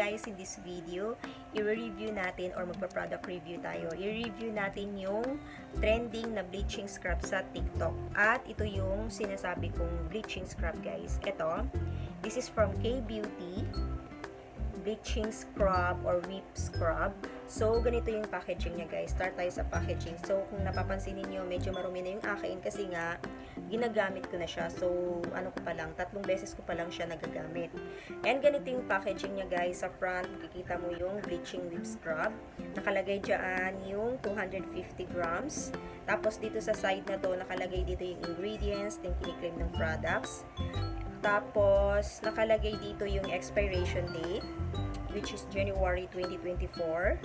guys, in this video, i-review natin or magpa-product review tayo. I-review natin yung trending na bleaching scrub sa TikTok. At ito yung sinasabi kong bleaching scrub guys. Ito, this is from K-Beauty. Bleaching scrub or whip scrub. So, ganito yung packaging niya guys. Start tayo sa packaging. So, kung napapansin niyo medyo marumi na yung akin kasi nga, ginagamit ko na siya. So, ano ko pa lang, 3 beses ko pa lang siya nagagamit. And ganito yung packaging niya guys. Sa front, makikita mo yung bleaching whip scrub. Nakalagay dyan yung 250 grams. Tapos, dito sa side na to, nakalagay dito yung ingredients, yung kiniklaim ng products. Tapos, nakalagay dito yung expiration date, which is January 2024.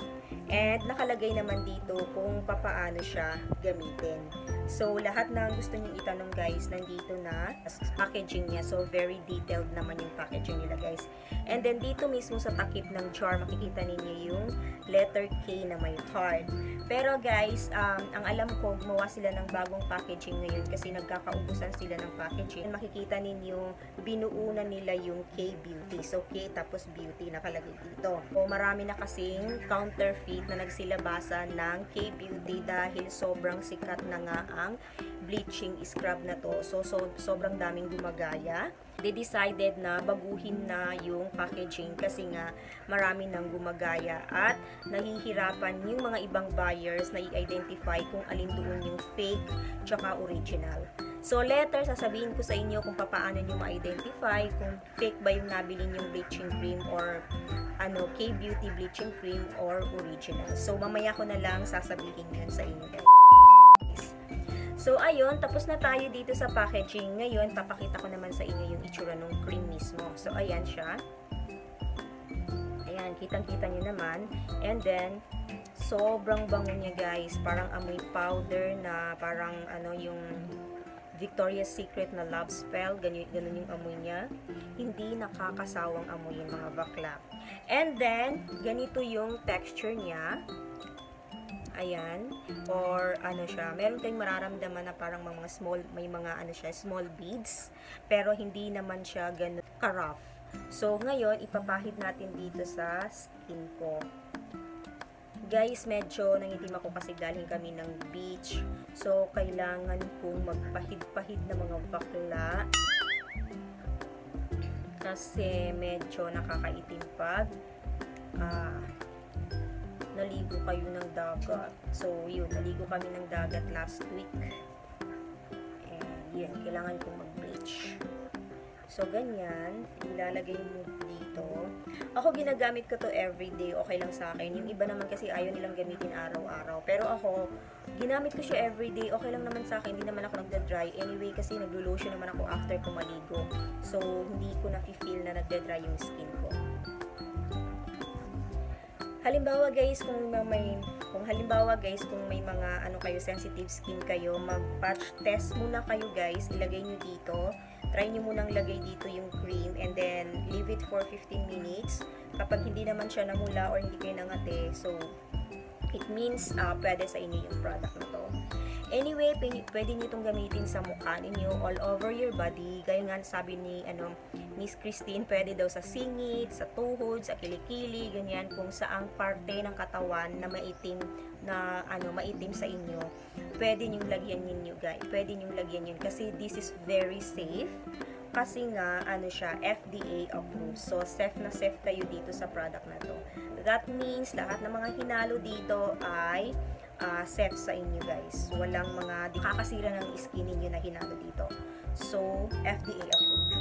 And, nakalagay naman dito kung papaano siya gamitin. So, lahat na gusto nyo itanong guys, nandito na packaging niya. So, very detailed naman yung packaging nila guys. And then, dito mismo sa takip ng jar, makikita ninyo yung letter K na may heart. Pero guys, ang alam ko, gumawa sila ng bagong packaging ngayon kasi nagkakaubusan sila ng packaging. Makikita ninyo, binuunan nila yung K-Beauty. So, K tapos Beauty nakalagay dito. So, marami na kasing counterfeit na nagsilabasa ng K-Beauty dahil sobrang sikat na nga ang bleaching scrub na to. So sobrang daming gumagaya. They decided na baguhin na yung packaging kasi nga marami nang gumagaya at nahihirapan yung mga ibang buyers na i-identify kung alin doon yung fake tsaka original. So later, sasabihin ko sa inyo kung paano nyo ma-identify kung fake ba yung nabili yung bleaching cream or K-Beauty bleaching cream or original. So mamaya ko na lang sasabihin yun sa inyo guys. So, ayun, tapos na tayo dito sa packaging. Ngayon, papakita ko naman sa inyo yung itsura ng cream mismo. So, ayan siya. Ayan, kitang-kita nyo naman. And then, sobrang bango niya guys. Parang amoy powder na parang yung Victoria's Secret na love spell. Ganun yung amoy niya. Hindi nakakasawang amoy yung mga bakla. And then, ganito yung texture niya. Ayan, or siya, meron tayong mararamdaman na parang mga small, may mga small beads, pero hindi naman siya ganun ka-rough. So, ngayon, ipapahid natin dito sa skin ko. Guys, medyo nangitim ako kasi galing kami ng beach. So, kailangan kong magpahid-pahid na mga bakla. Kasi medyo nakakaitim pag naligo kayo ng dagat. So, yun, naligo kami ng dagat last week. And, yun, kailangan kong mag-bleach. So, ganyan, ilalagay mo dito. Ako, ginagamit ko to everyday, okay lang sa akin. Yung iba naman kasi ayaw nilang gamitin araw-araw. Pero ako, ginamit ko siya everyday, okay lang naman sa akin. Hindi naman ako nagda-dry. Anyway, kasi naglo-lotion naman ako after ko maligo. So, hindi ko na-feel na nagda-dry yung skin ko. Halimbawa guys, kung may mga kayo sensitive skin kayo, mag-patch test muna kayo guys. Ilagay niyo dito. Try niyo munang lagay dito yung cream and then leave it for 15 minutes. Kapag hindi naman siya namula or hindi kayo nangate, so it means pwede sa inyo yung product na to. Anyway, pwede nyo itong gamitin sa mukha ninyo, all over your body. Gaya nga sabi ni Miss Christine, pwede daw sa singit, sa tuhod, sa kilikili, ganyan, kung saang parte ng katawan na maitim maitim sa inyo. Pwede nyong lagyan ninyo, guys. Pwede nyong lagyan yun kasi this is very safe. Kasi nga, siya, FDA approved. So, safe na safe kayo dito sa product na to. That means, lahat ng mga hinalo dito ay safe sa inyo guys. Walang mga kakasira ng skin ninyo na hinalo dito. So, FDA approved.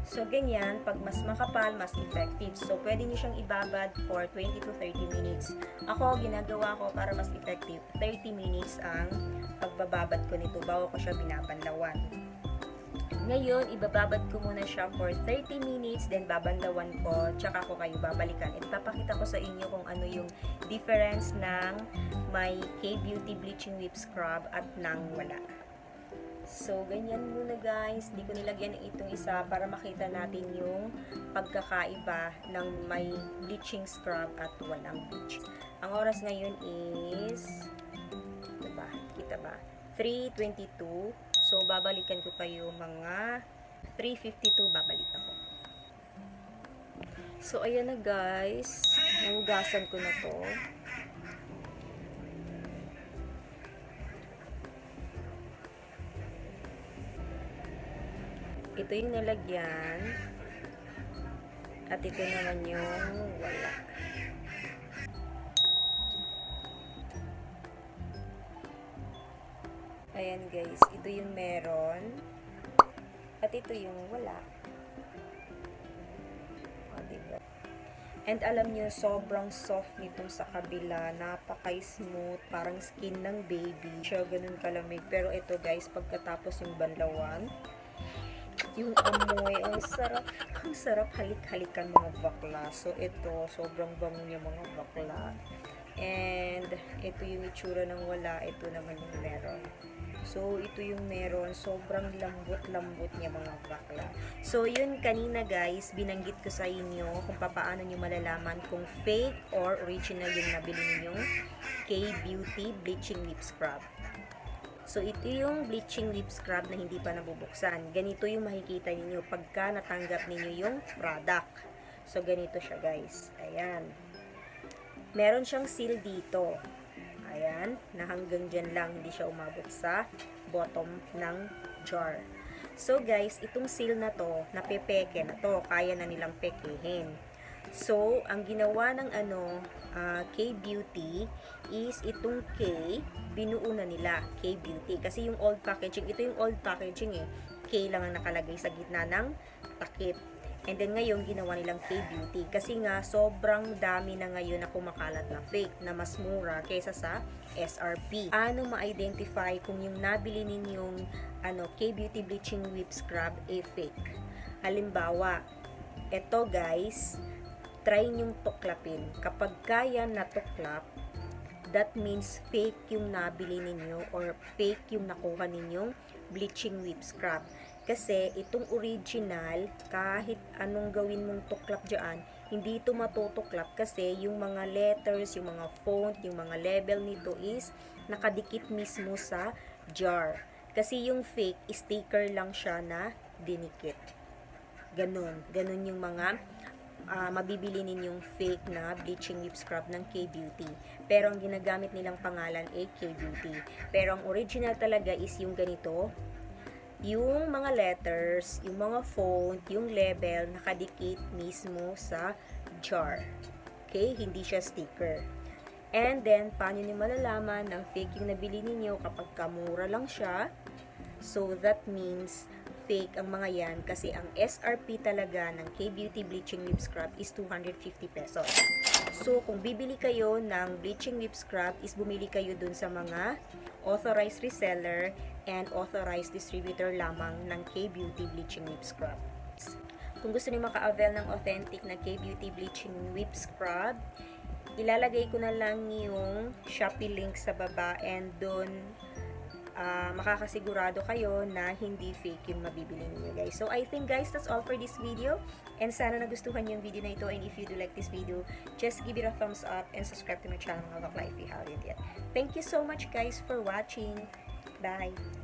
So, ganyan, pag mas makapal, mas effective. So, pwede nyo siyang ibabad for 20 to 30 minutes. Ako, ginagawa ko para mas effective. 30 minutes ang pagbababad ko nito bago ko siya binabanlawan. Ngayon, ibababad ko muna siya for 30 minutes, then babanlawan ko, tsaka ko kayo babalikan. Ipapakita ko sa inyo kung ano yung difference ng may K-Beauty Bleaching Whip Scrub at nang wala. So, ganyan muna guys. Hindi ko nilagyan ng itong isa para makita natin yung pagkakaiba ng may bleaching scrub at walang bleach. Ang oras ngayon is, diba? Kita ba? 3:22. So, babalikan ko kayo mga 3:52, babalik ako. So, ayan na guys. Nahugasan ko na to. Ito yung nalagyan. At ito naman yung wala. Ayan guys. Ito yung meron. At ito yung wala. O, diba? And alam nyo, sobrang soft nito sa kabila. Napaka-smooth. Parang skin ng baby. Siya ganun kalamig. Pero ito guys, pagkatapos yung banlawan, yung amoy, ang sarap halik-halikan mga bakla. So, ito, sobrang bango niya mga bakla. And, ito yung itsura ng wala. Ito naman yung meron. So, ito yung meron. Sobrang lambot-lambot niya mga bakla. So, yun kanina guys, binanggit ko sa inyo kung paano nyo malalaman kung fake or original yung nabili ninyong K-Beauty Bleaching Lip Scrub. So, ito yung bleaching lip scrub na hindi pa nabubuksan. Ganito yung makikita ninyo pagka natanggap ninyo yung product. So, ganito siya guys. Ayan. Meron siyang seal dito. Ayan, na hanggang dyan lang, hindi siya umabot sa bottom ng jar. So guys, itong seal na to, napepeke na to, kaya na nilang pekehin. So, ang ginawa ng K-Beauty is itong K, binuo na nila, K-Beauty. Kasi yung old packaging, ito yung old packaging eh, K lang ang nakalagay sa gitna ng takip. And then ngayon, ginawa nilang K-Beauty. Kasi nga, sobrang dami na ngayon na kumakalat na fake, na mas mura kaysa sa SRP. Ano ma-identify kung yung nabili ninyong K-Beauty Bleaching Lip Scrub fake? Halimbawa, eto guys, try nyong tuklapin. Kapag kaya natuklap, that means fake yung nabili ninyo or fake yung nakuha ninyong bleaching lip scrub. Kasi itong original, kahit anong gawin mong tuklap dyan, hindi ito matutuklap kasi yung mga letters, yung mga font, yung mga label nito is nakadikit mismo sa jar. Kasi yung fake, sticker lang siya na dinikit. Ganun yung mga mabibili ninyong fake na bleaching lip scrub ng K-Beauty. Pero ang ginagamit nilang pangalan ay K-Beauty. Pero ang original talaga is yung ganito, yung mga letters, yung mga font, yung label, nakadikit mismo sa jar. Okay? Hindi siya sticker. And then, paano nyo malalaman na fake yung nabili ninyo kapag kamura lang siya? So, that means fake ang mga yan kasi ang SRP talaga ng K-Beauty Bleaching Lip Scrub is 250 pesos. So, kung bibili kayo ng bleaching lip scrub, is bumili kayo dun sa mga authorized reseller and authorized distributor lamang ng K-Beauty Bleaching Lip Scrub. Kung gusto niyo maka-avail ng authentic na K-Beauty Bleaching Lip Scrub, ilalagay ko na lang yung Shopee link sa baba and dun makakasigurado kayo na hindi fake yung mabibili niyo guys. So I think guys, that's all for this video and sana nagustuhan yung video na ito, and if you do like this video, just give it a thumbs up and subscribe to my channel mga bakla if you haven't yet. Thank you so much guys for watching. Bye!